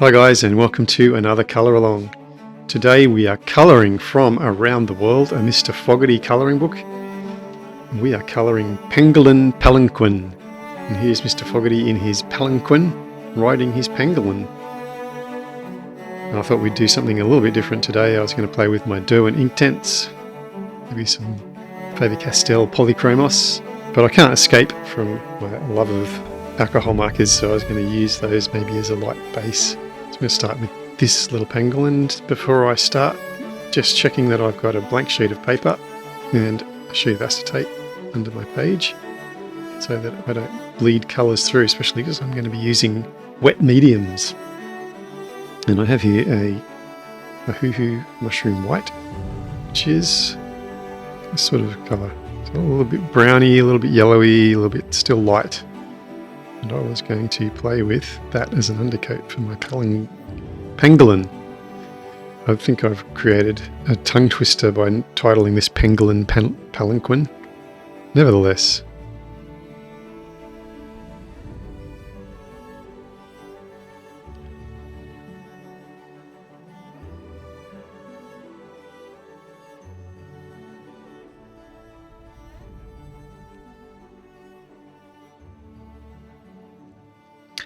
Hi guys, and welcome to another colour along. Today we are colouring from around the world, a Mr Fogherty colouring book. We are colouring Pangolin Palanquin. And here's Mr Fogherty in his palanquin, riding his pangolin. And I thought we'd do something a little bit different today. I was going to play with my Derwent Inktense, maybe some Faber-Castell Polychromos, but I can't escape from my love of alcohol markers, so I was going to use those maybe as a light base. So I'm going to start with this little pangolin. Before I start, just checking that I've got a blank sheet of paper and a sheet of acetate under my page so that I don't bleed colours through, especially because I'm going to be using wet mediums. And I have here a Ohuhu mushroom white, which is this sort of colour. So a little bit browny, a little bit yellowy, a little bit still light. And I was going to play with that as an undercoat for my pangolin. I think I've created a tongue twister by titling this Pangolin Palanquin. Nevertheless,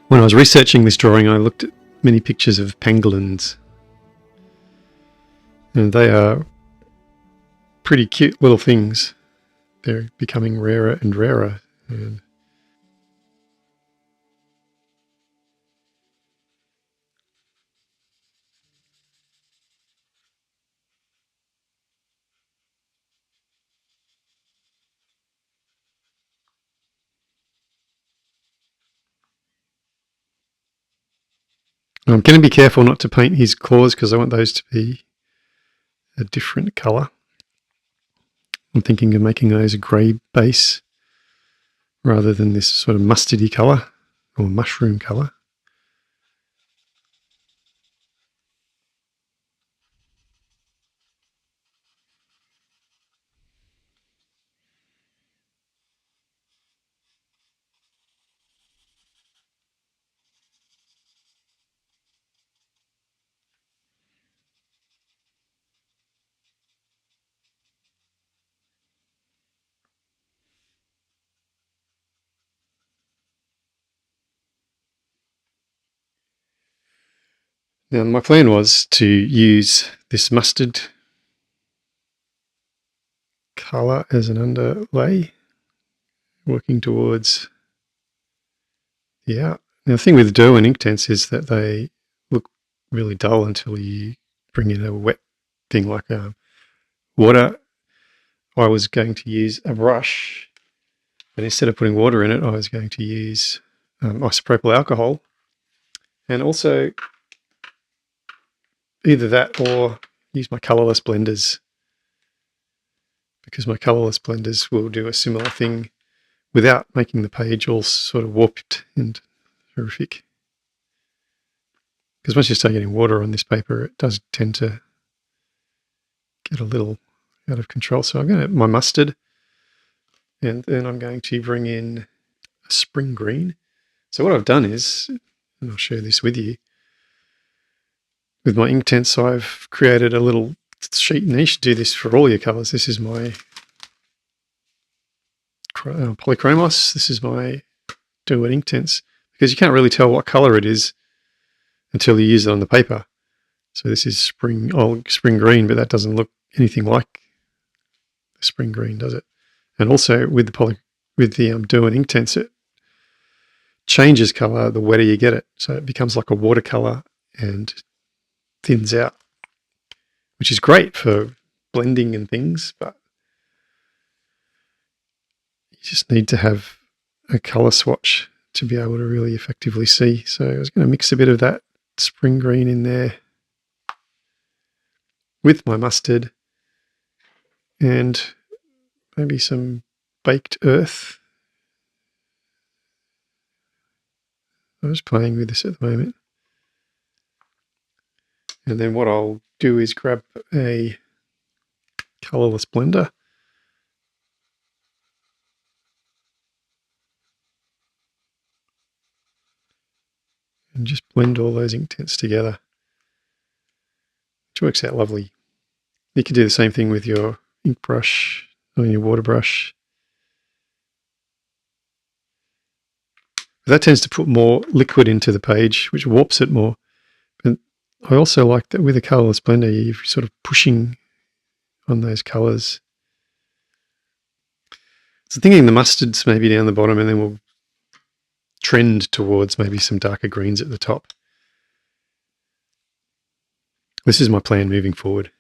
when I was researching this drawing, I looked at many pictures of pangolins, and they are pretty cute little things. They're becoming rarer and rarer. And I'm going to be careful not to paint his claws because I want those to be a different colour. I'm thinking of making those a grey base rather than this sort of mustardy colour or mushroom colour. Now my plan was to use this mustard colour as an underlay, working towards the out. Now the thing with Derwent Inktense is that they look really dull until you bring in a wet thing like water. I was going to use a brush, but instead of putting water in it, I was going to use isopropyl alcohol, and also either that or use my Colorless blenders, because my Colorless blenders will do a similar thing without making the page all sort of warped and horrific. Because once you start getting water on this paper, it does tend to get a little out of control. So I'm going to my mustard, and then I'm going to bring in a spring green. So what I've done is, and I'll share this with you, with my Inktense, I've created a little sheet, and you should do this for all your colours. This is my Polychromos. This is my Derwent Inktense, because you can't really tell what colour it is until you use it on the paper. So this is spring green, but that doesn't look anything like the spring green, does it? And also with the Derwent Inktense, it changes colour the wetter you get it. So it becomes like a watercolour and thins out, which is great for blending and things, but you just need to have a colour swatch to be able to really effectively see. So I was going to mix a bit of that spring green in there with my mustard and maybe some baked earth. I'm just playing with this at the moment. And then what I'll do is grab a Colorless blender and just blend all those ink tints together, which works out lovely. You can do the same thing with your ink brush or your water brush. That tends to put more liquid into the page, which warps it more. But I also like that with a colourless blender, you're sort of pushing on those colours. So thinking the mustards maybe down the bottom, and then we'll trend towards maybe some darker greens at the top. This is my plan moving forward.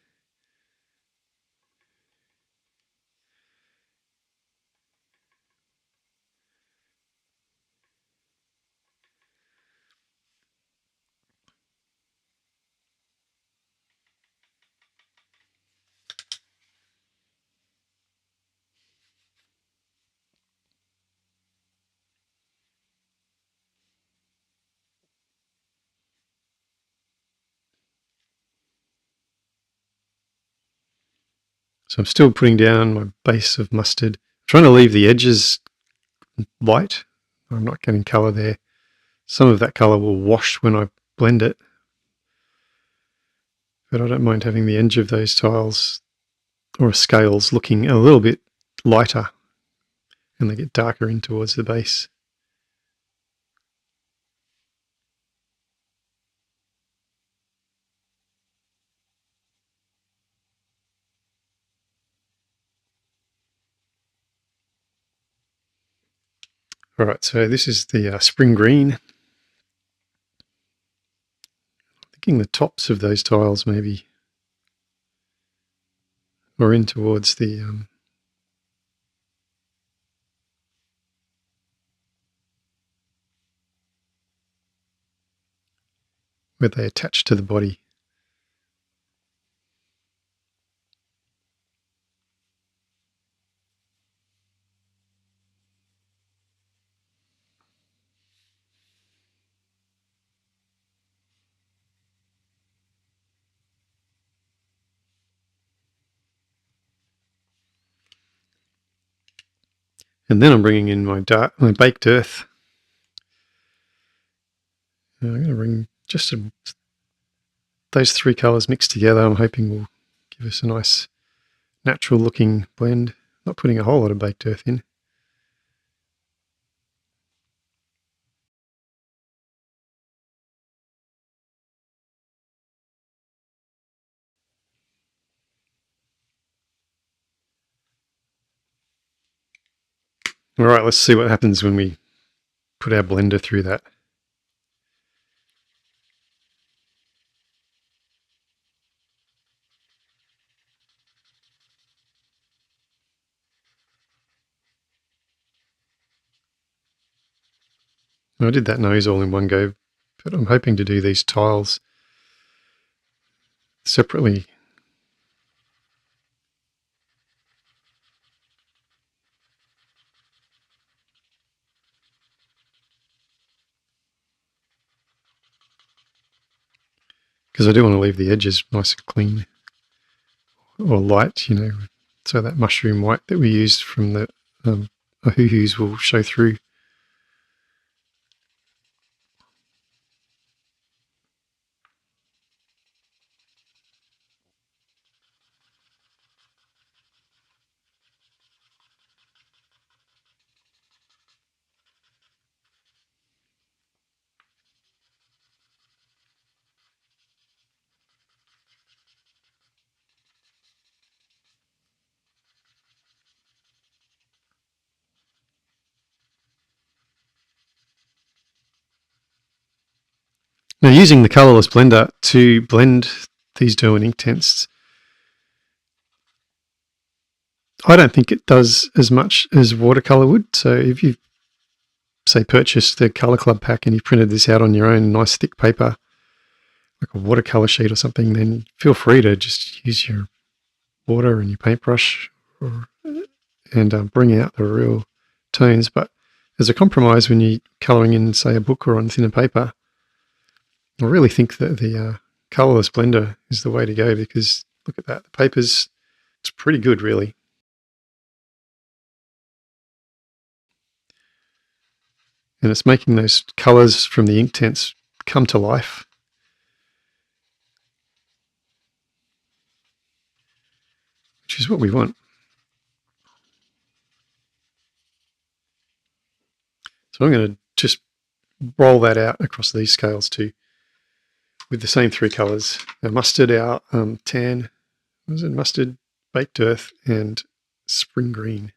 So I'm still putting down my base of mustard. I'm trying to leave the edges white. I'm not getting colour there. Some of that colour will wash when I blend it, but I don't mind having the edge of those tiles or scales looking a little bit lighter, and they get darker in towards the base. All right, so this is the spring green. I'm thinking the tops of those tiles maybe, or in towards the where they attach to the body. And then I'm bringing in my baked earth. I'm going to bring just those three colours mixed together. I'm hoping will give us a nice natural looking blend. Not putting a whole lot of baked earth in. All right, let's see what happens when we put our blender through that. I did that nose all in one go, but I'm hoping to do these tiles separately. Because I do want to leave the edges nice and clean or light, you know, so that mushroom white that we used from the Ohuhus will show through. Now, using the Colorless blender to blend these Derwent Inktense, I don't think it does as much as watercolor would. So if you, say, purchased the Colour Club pack and you printed this out on your own nice thick paper, like a watercolor sheet or something, then feel free to just use your water and your paintbrush and bring out the real tones. But as a compromise, when you're colouring in, say, a book or on thinner paper, I really think that the colourless blender is the way to go, because look at that, the paper's, it's pretty good, really. And it's making those colours from the Inktense come to life. Which is what we want. So I'm going to just roll that out across these scales too, with the same three colours: our mustard, our tan, what was it, mustard, baked earth, and spring green.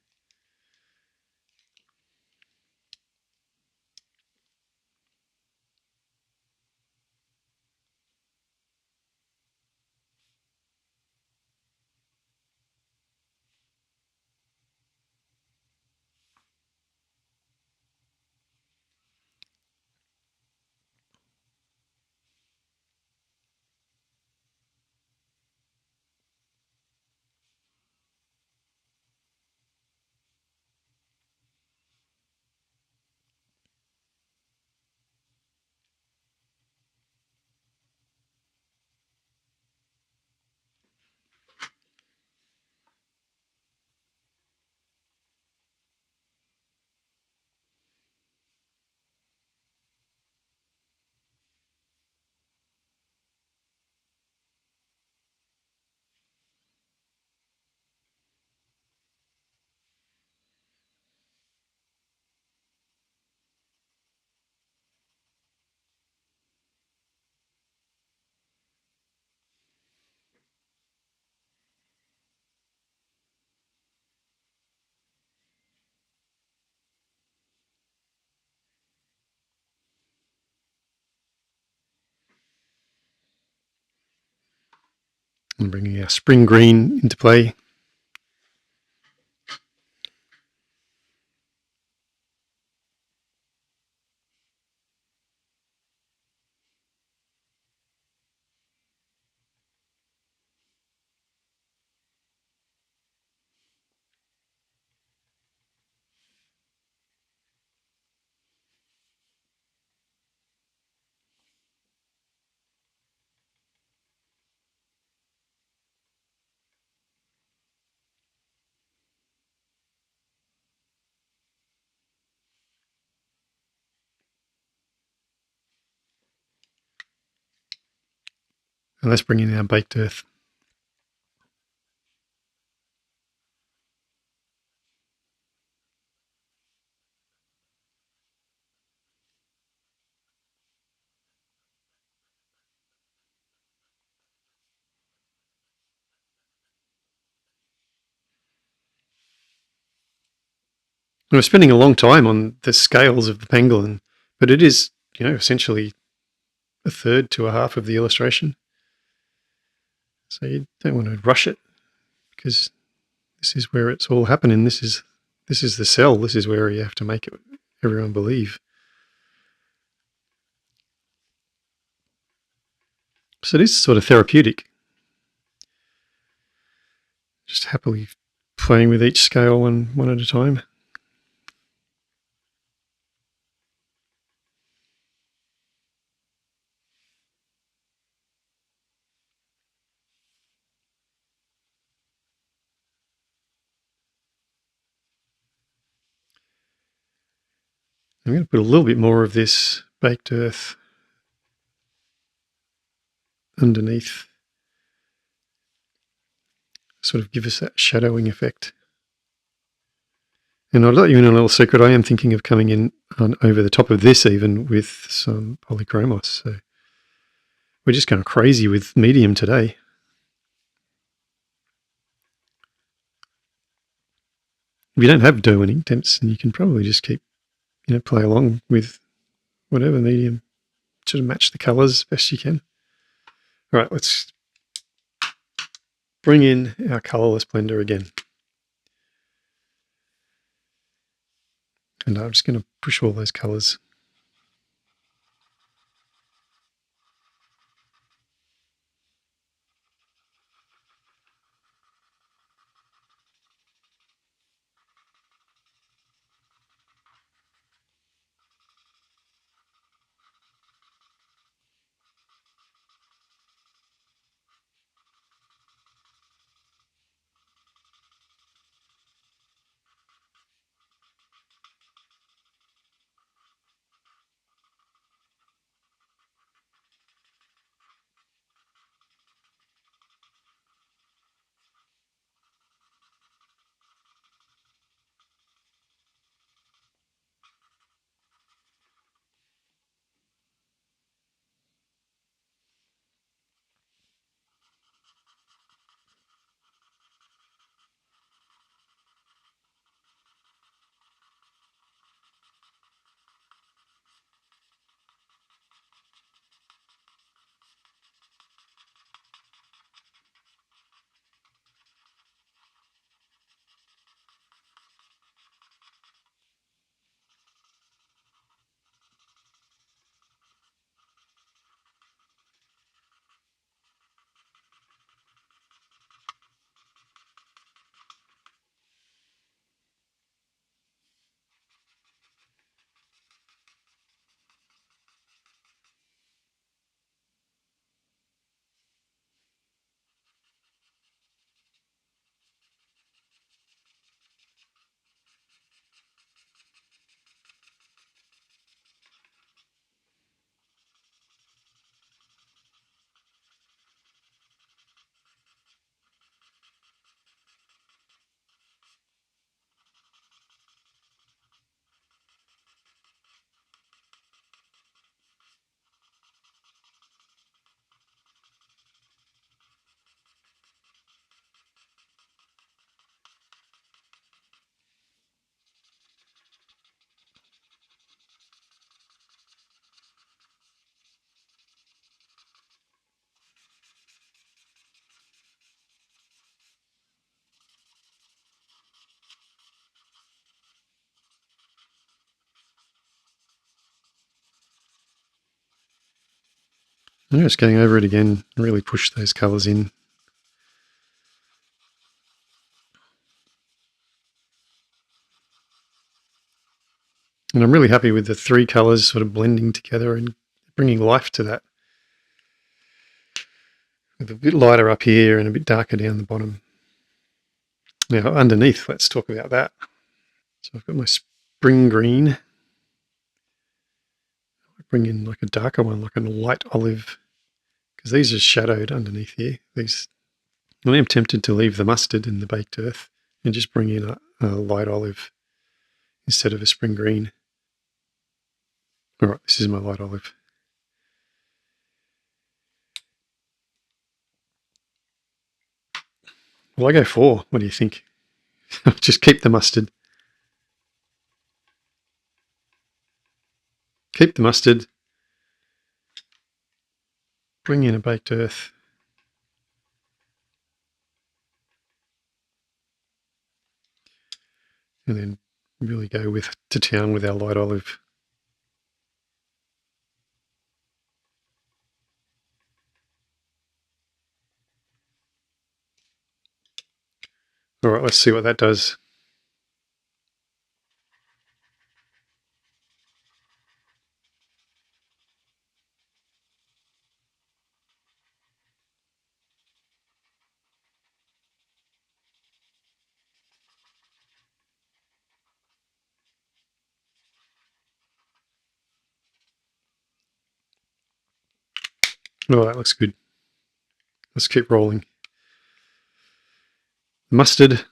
And bringing our spring green into play. And let's bring in our baked earth. We're spending a long time on the scales of the pangolin, but it is, essentially a third to a half of the illustration. So you don't want to rush it, because this is where it's all happening. This is the cell. This is where you have to make everyone believe. So it is sort of therapeutic. Just happily playing with each scale one at a time. I'm going to put a little bit more of this baked earth underneath, sort of give us that shadowing effect. And I'll let you in a little secret. I am thinking of coming in over the top of this even with some Polychromos. So we're just going crazy with medium today. If you don't have Derwent Inktense, then you can probably just keep, play along with whatever medium, sort of match the colours best you can. All right, let's bring in our Colorless blender again. And I'm just going to push all those colours. I'm just going over it again and really push those colours in. And I'm really happy with the three colours sort of blending together and bringing life to that. With a bit lighter up here and a bit darker down the bottom. Now underneath, let's talk about that. So I've got my spring green. I bring in like a darker one, like a light olive, because these are shadowed underneath here. I am tempted to leave the mustard in the baked earth and just bring in a light olive instead of a spring green. All right, this is my light olive. Well, I go 4. What do you think? Just keep the mustard. Keep the mustard. Bring in a baked earth. And then really go to town with our light olive. All right, let's see what that does. Oh, that looks good. Let's keep rolling. Mustard.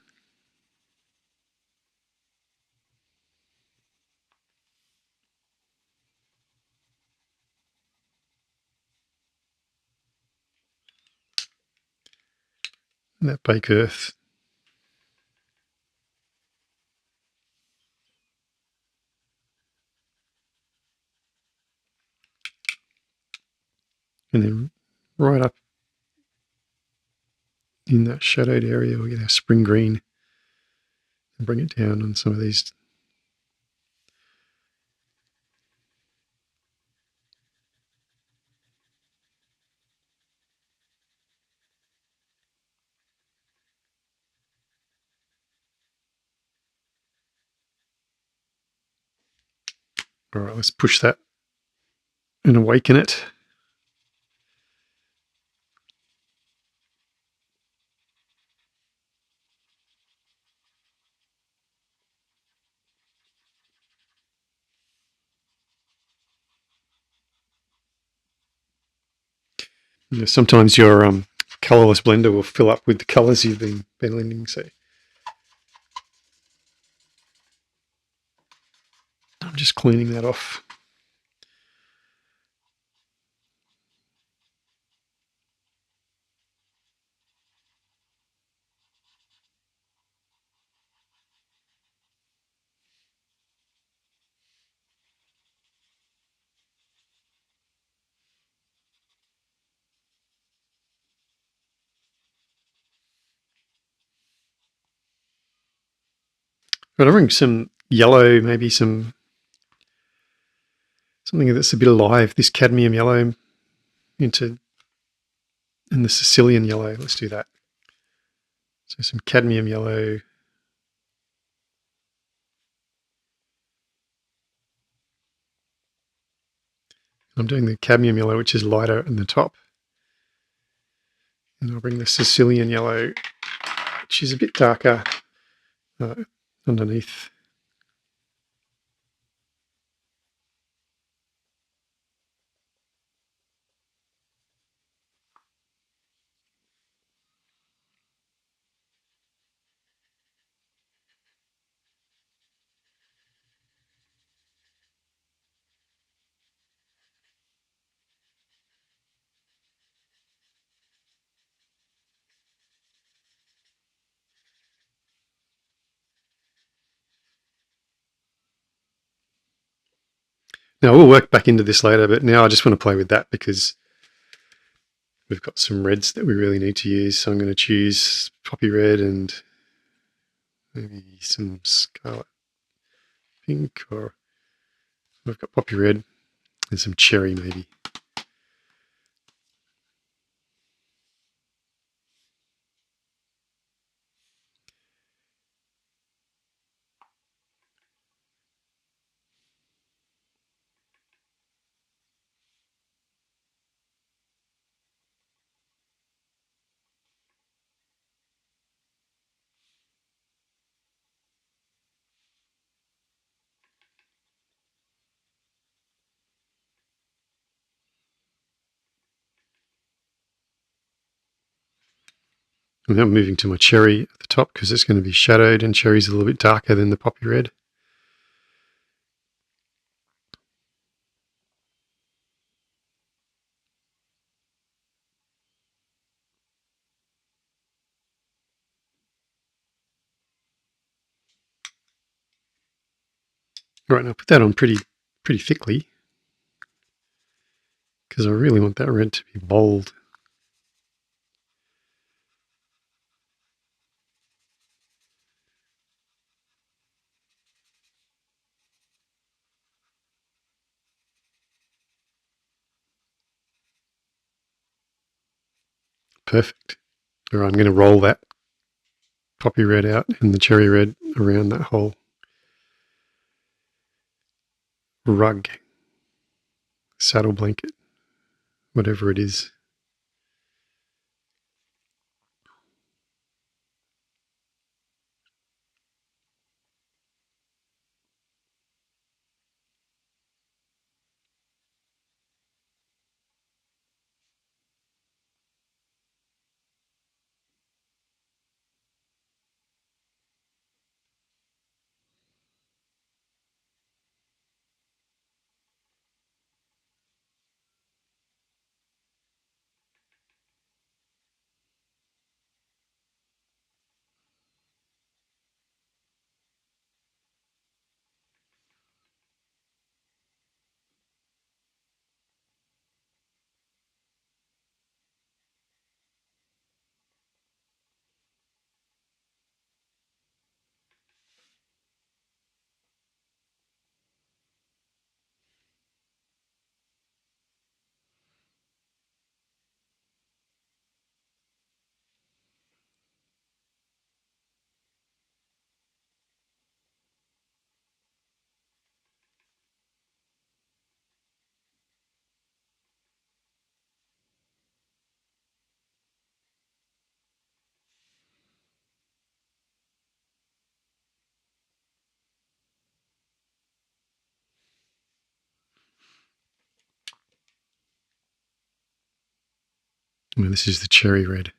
And that baked earth. And then right up in that shadowed area, we'll get our spring green and bring it down on some of these. All right, let's push that and awaken it. You know, sometimes your colorless blender will fill up with the colors you've been blending. So I'm just cleaning that off. But I bring some yellow, maybe something that's a bit alive. This cadmium yellow and the Sicilian yellow. Let's do that. So some cadmium yellow. I'm doing the cadmium yellow, which is lighter in the top. And I'll bring the Sicilian yellow, which is a bit darker underneath. Now we'll work back into this later, but now I just want to play with that because we've got some reds that we really need to use. So I'm going to choose poppy red and maybe some scarlet pink, or we've got poppy red and some cherry maybe. And now I'm moving to my cherry at the top because it's going to be shadowed, and cherry's a little bit darker than the poppy red. All right, now put that on pretty thickly because I really want that red to be bold. Perfect. All right, I'm going to roll that poppy red out and the cherry red around that whole rug, saddle blanket, whatever it is. Well, this is the cherry red.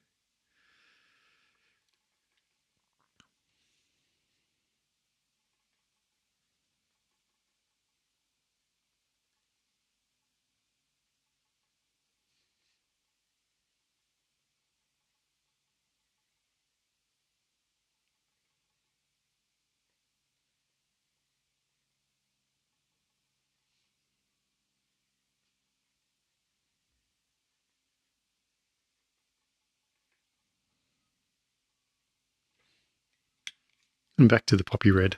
And back to the poppy red.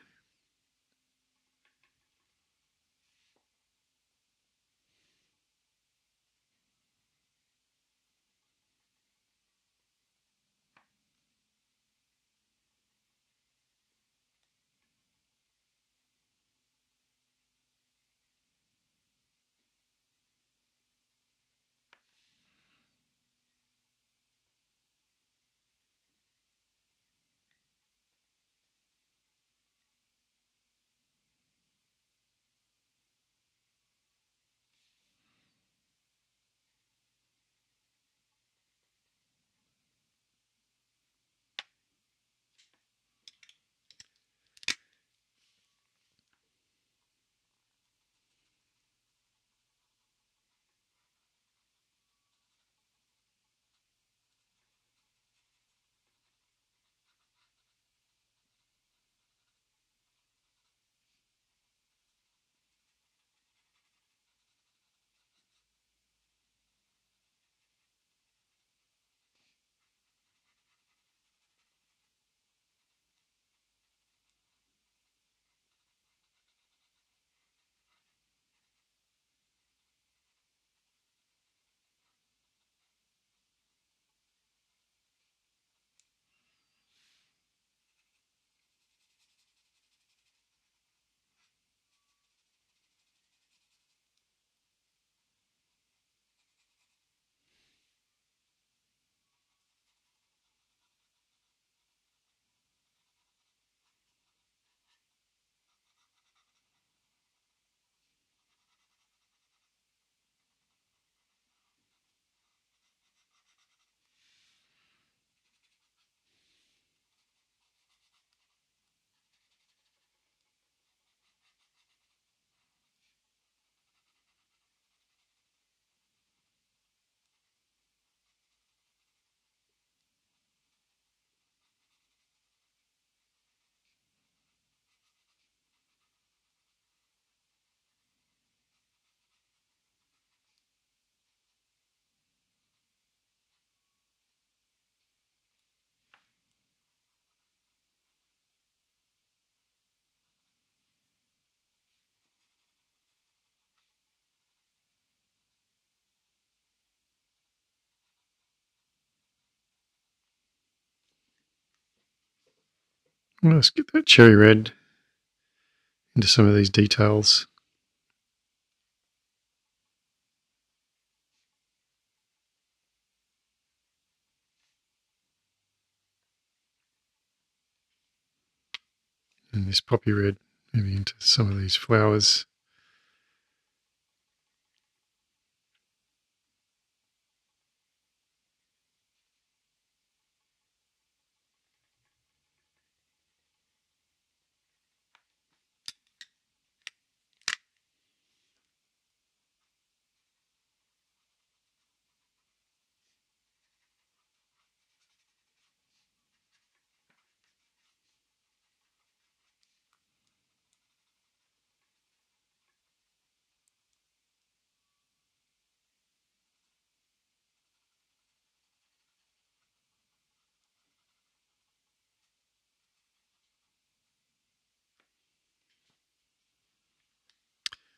Let's get that cherry red into some of these details. And this poppy red maybe into some of these flowers.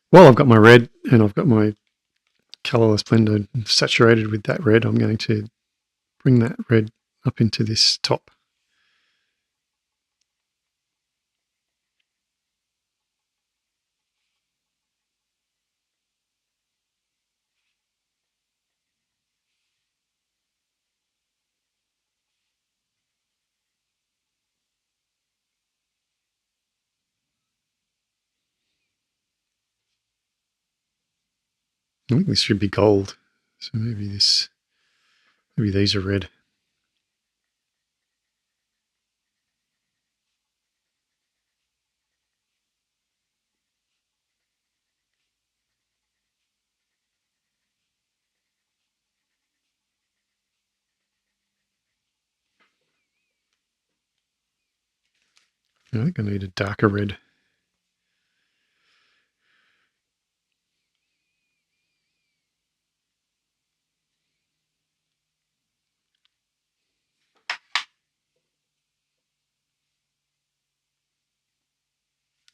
While I've got my red and I've got my Colorless blender saturated with that red, I'm going to bring that red up into this top. I think this should be gold. So maybe these are red. I think I need a darker red.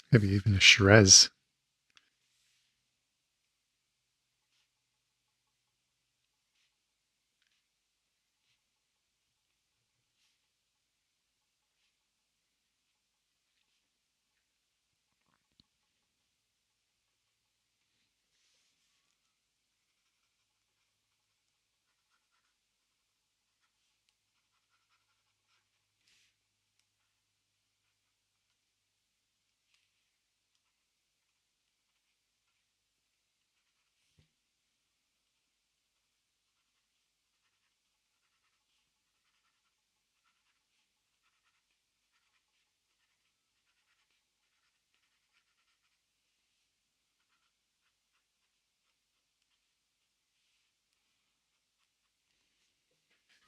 Maybe even a Shiraz.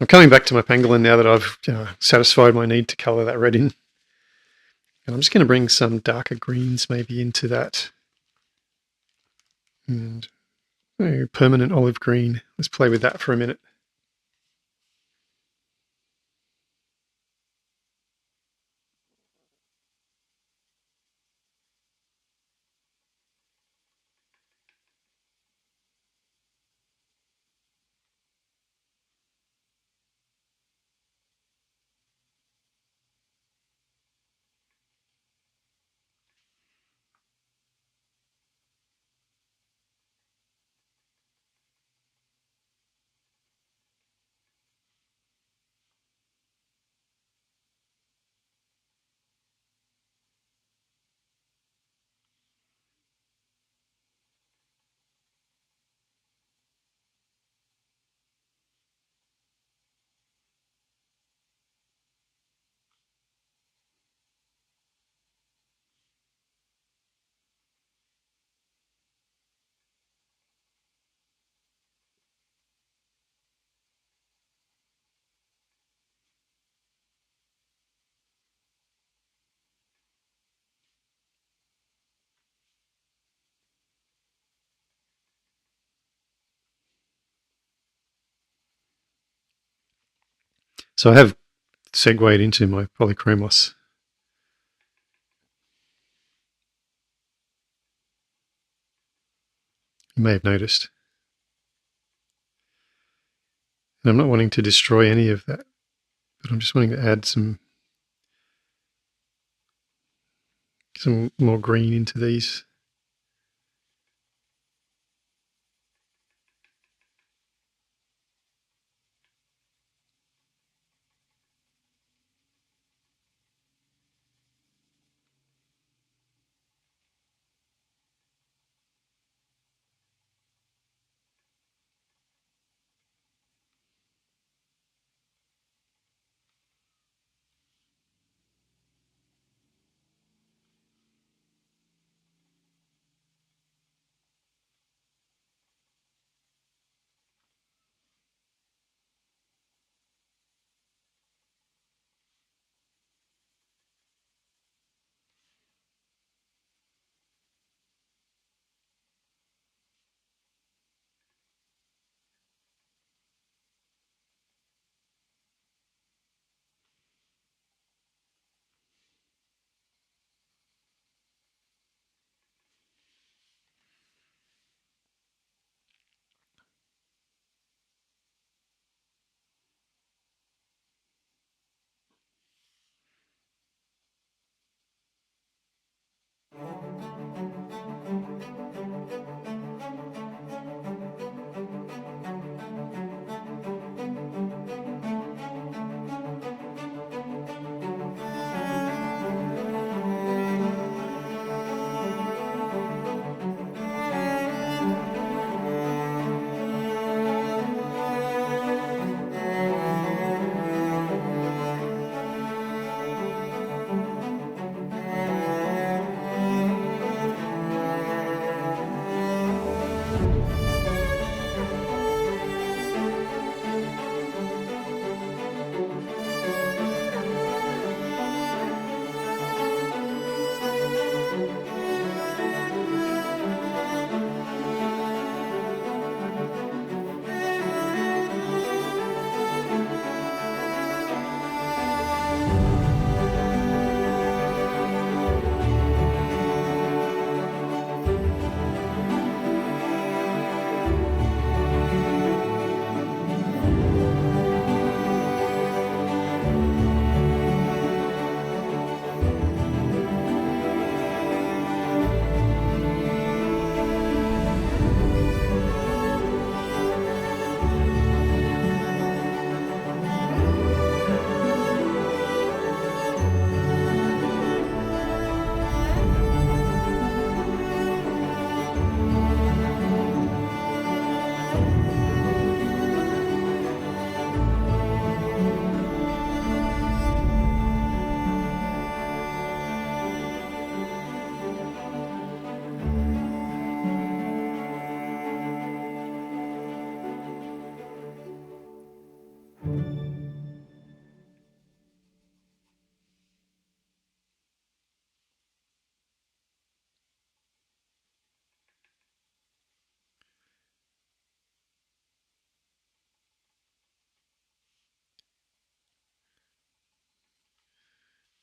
I'm coming back to my pangolin now that I've satisfied my need to colour that red in. And I'm just going to bring some darker greens maybe into that. And permanent olive green. Let's play with that for a minute. So I have segued into my Polychromos. You may have noticed. And I'm not wanting to destroy any of that, but I'm just wanting to add some some more green into these.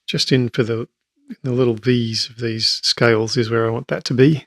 Just in for the little V's of these scales is where I want that to be.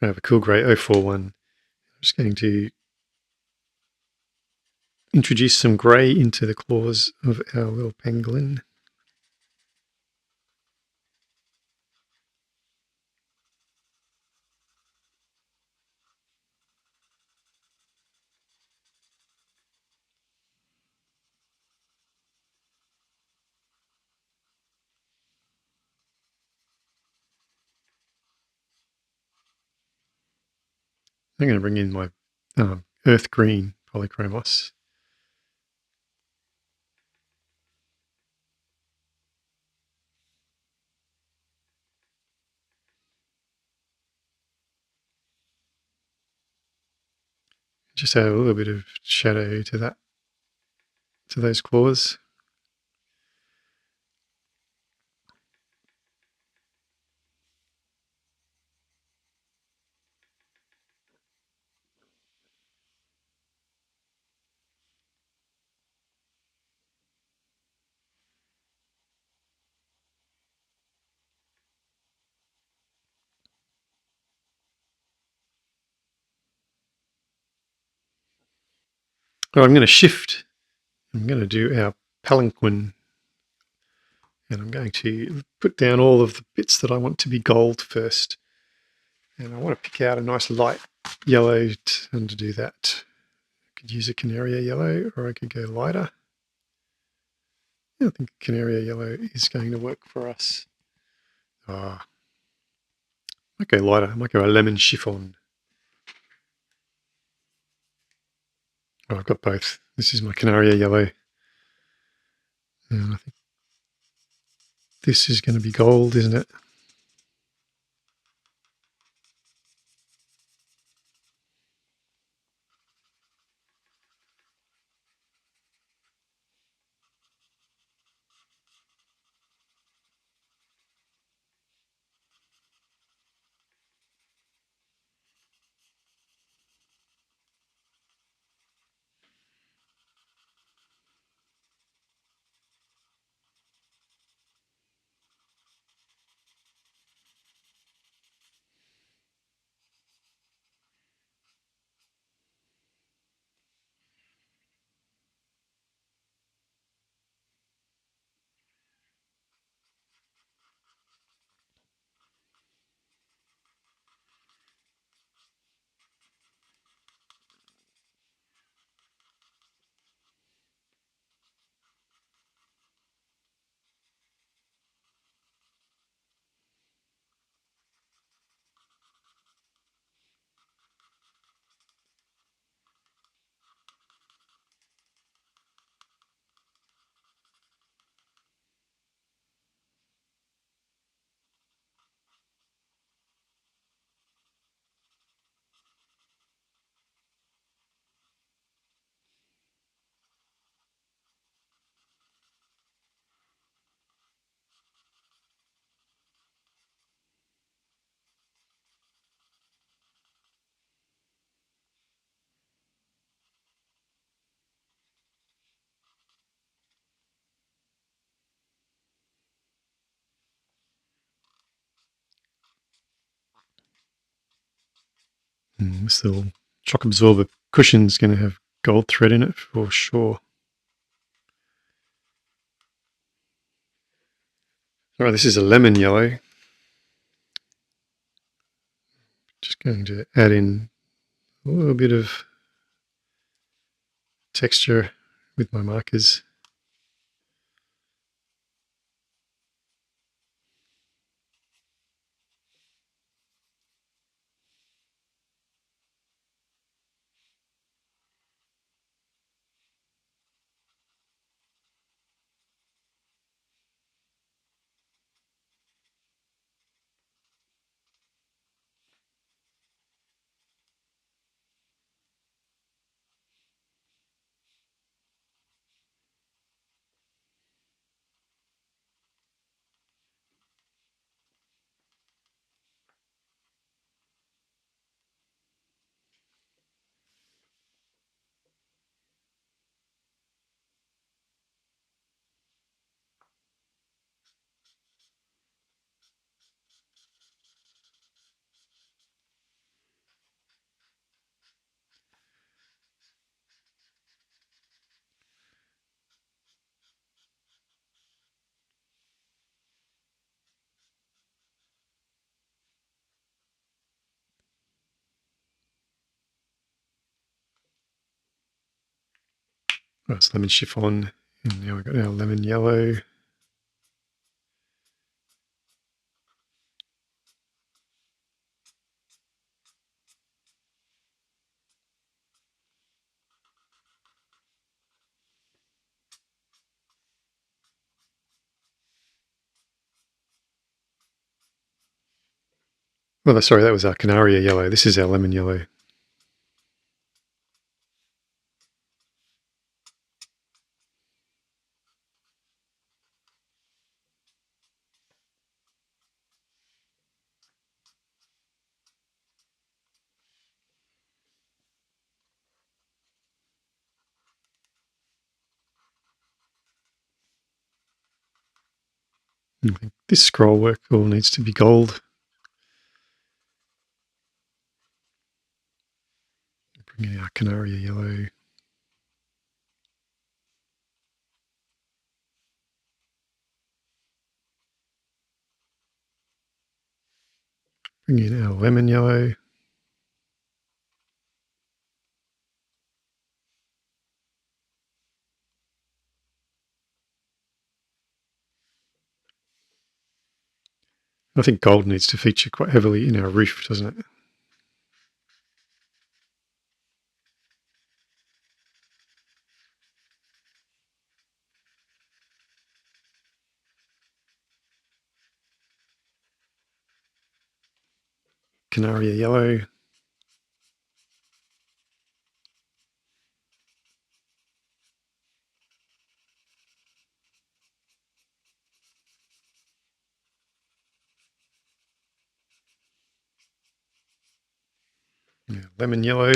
I have a cool grey 041. I'm just going to introduce some grey into the claws of our little pangolin. I'm going to bring in my earth green Polychromos. Just add a little bit of shadow to that, to those claws. Oh, I'm going to shift. I'm going to do our palanquin, and I'm going to put down all of the bits that I want to be gold first. And I want to pick out a nice light yellow and to do that. I could use a Canaria yellow, or I could go lighter. Yeah, I think Canaria yellow is going to work for us. I might go lighter. I might go a lemon chiffon. Oh, I've got both. This is my Canaria yellow. And I think this is going to be gold, isn't it? This little shock absorber cushion is going to have gold thread in it for sure. All right, this is a lemon yellow. Just going to add in a little bit of texture with my markers. Oh, it's lemon chiffon, and now we've got our lemon yellow. Well, sorry, that was our Canaria yellow. This is our lemon yellow. I think this scroll work all needs to be gold. Bring in our Canaria yellow. Bring in our lemon yellow. I think gold needs to feature quite heavily in our roof, doesn't it? Canaria yellow. Yeah, lemon yellow.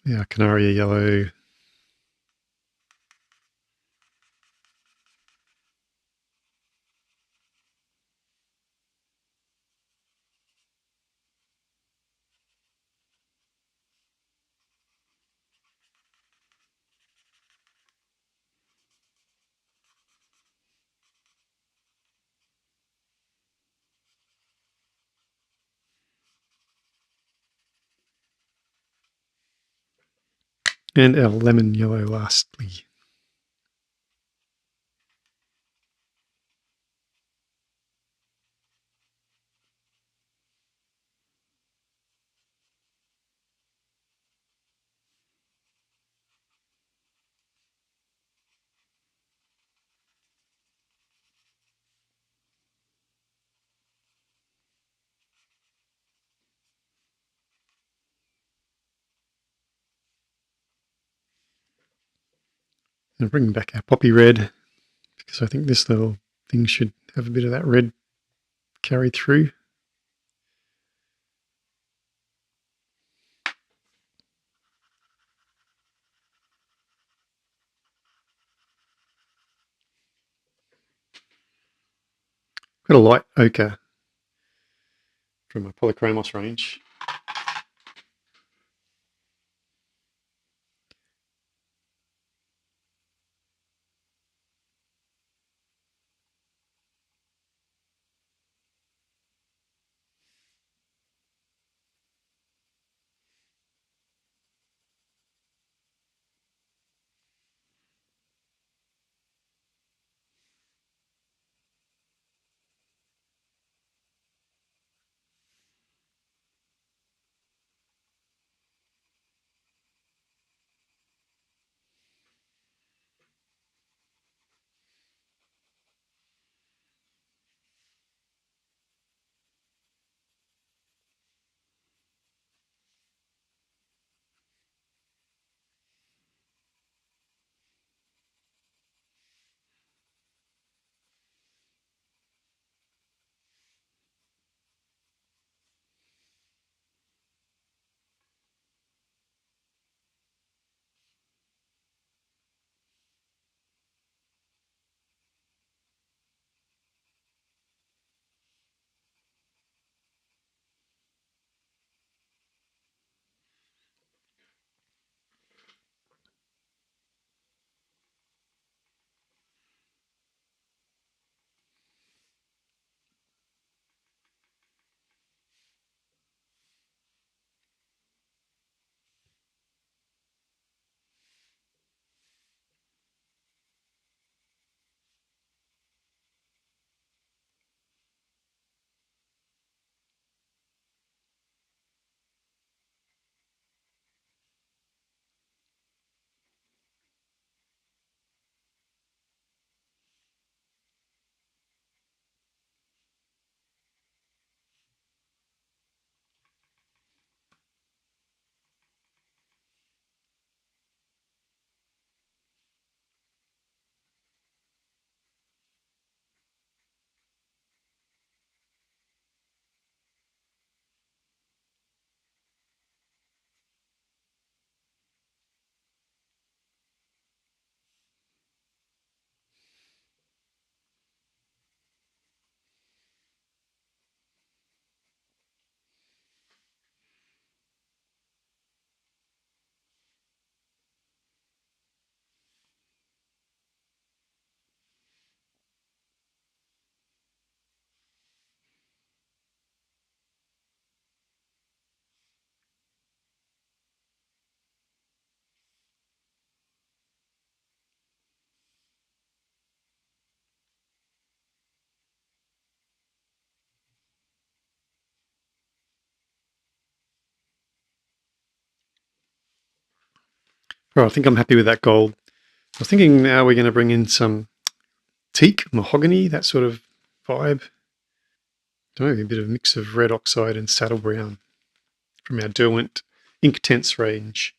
Yeah, Canaria yellow. And our lemon yellow lastly. And bring back our poppy red, because I think this little thing should have a bit of that red carried through. Got a light ochre from my Polychromos range. Right, I think I'm happy with that gold. I was thinking now we're going to bring in some teak, mahogany, that sort of vibe. Maybe a bit of a mix of red oxide and saddle brown from our Derwent Inktense range.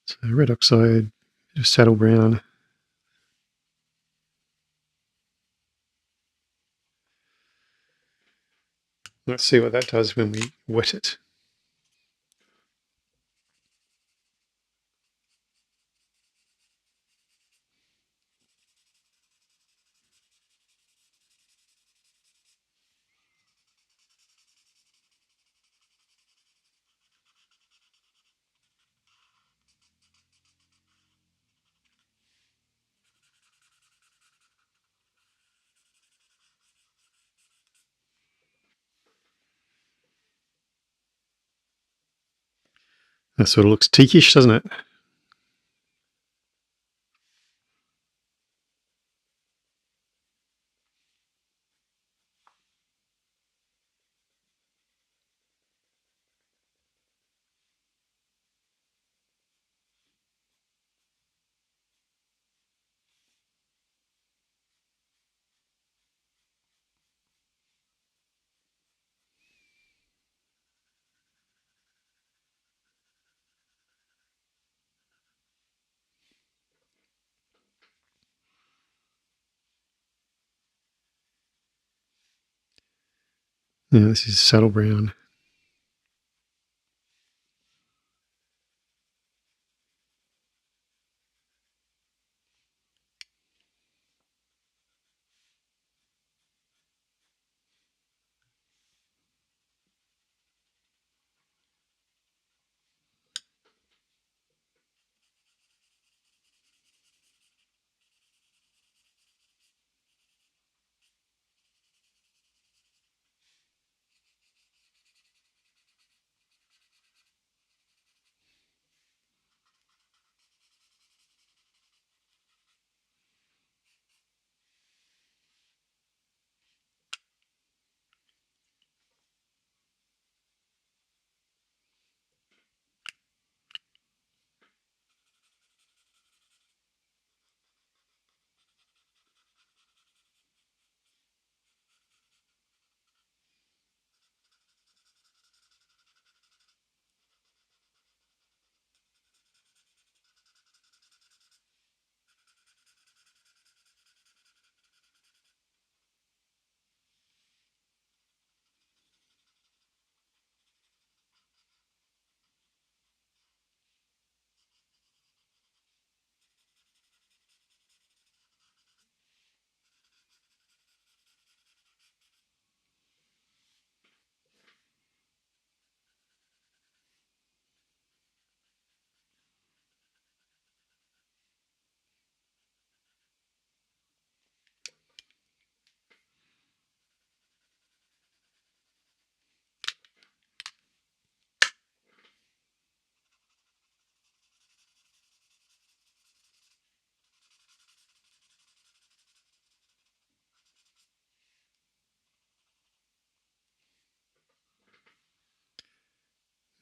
So red oxide, bit of saddle brown. Let's see what that does when we wet it. That sort of looks teakish, doesn't it? Yeah, this is saddle brown.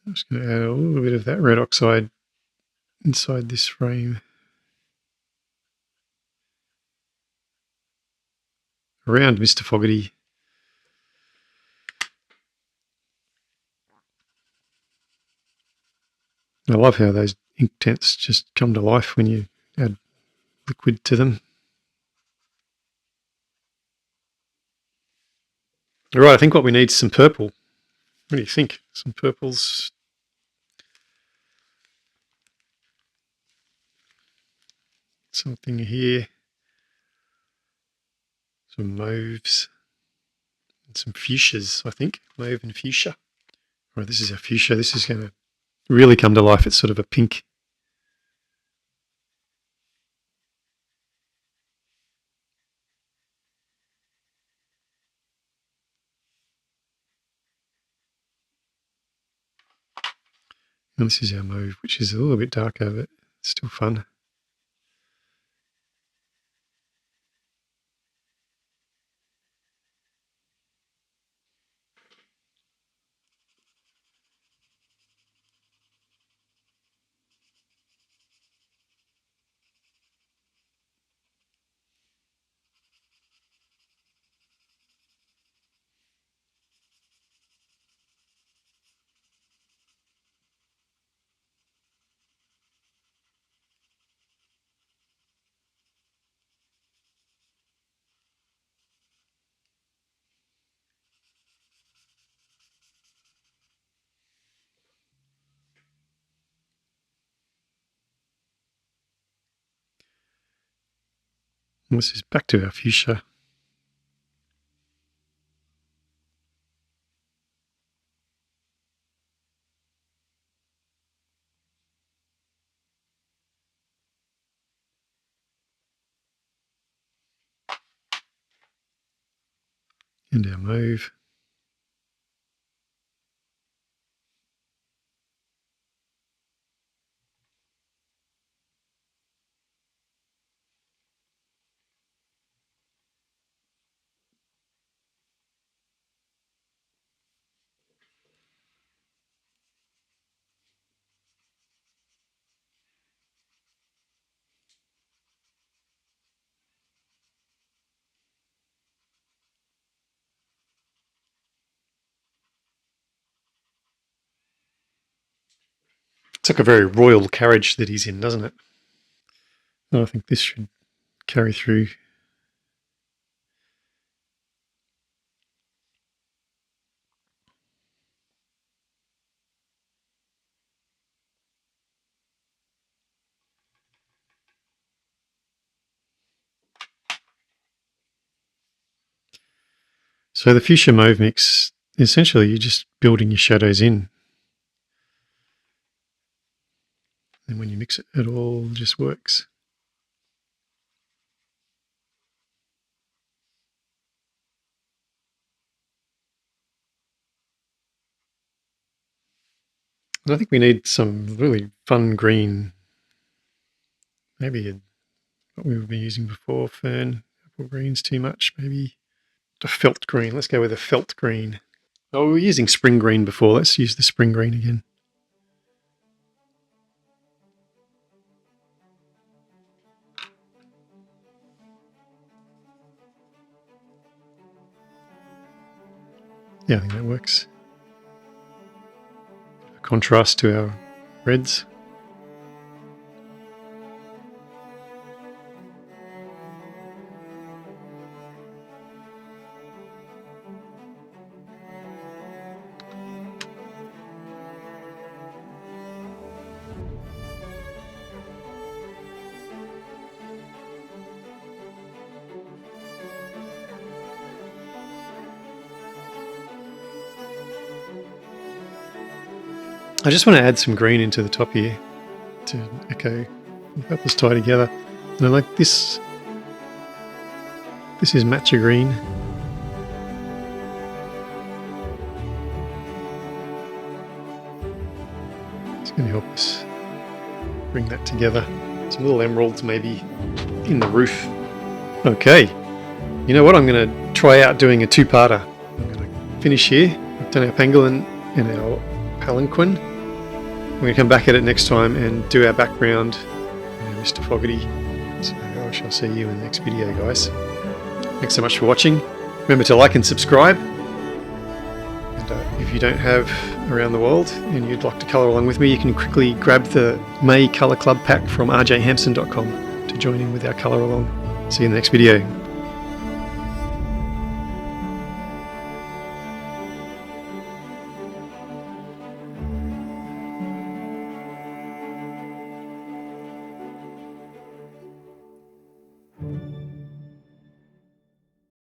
I'm just going to add a little bit of that red oxide inside this frame. Around Mr Fogherty. I love how those ink tints just come to life when you add liquid to them. All right, I think what we need is some purple. What do you think? Some purples. Something here. Some mauves. And some fuchsias, I think. Mauve and fuchsia. All right, this is a fuchsia. This is going to really come to life. It's sort of a pink. And this is our mauve, which is a little bit darker, but still fun. And this is back to our fuchsia. And our mauve. It's like a very royal carriage that he's in, doesn't it? And I think this should carry through. So the fuchsia mauve mix, essentially you're just building your shadows in. And when you mix it, it all just works. And I think we need some really fun green, maybe what we were using before, fern, apple green's too much, maybe a felt green. Let's go with a felt green. Oh, we were using spring green before. Let's use the spring green again. Yeah, I think that works. A contrast to our reds. I just want to add some green into the top here to echo the purples tie together. And I like this. This is matcha green. It's going to help us bring that together. Some little emeralds maybe in the roof. Okay, you know what? I'm going to try out doing a two-parter. I'm going to finish here. We've done our pangolin and our palanquin. We're going to come back at it next time and do our background, Mr Fogherty. So I shall see you in the next video, guys. Thanks so much for watching. Remember to like and subscribe. And if you don't have Around the World and you'd like to colour along with me, you can quickly grab the May Colour Club pack from rjhampson.com to join in with our colour along. See you in the next video.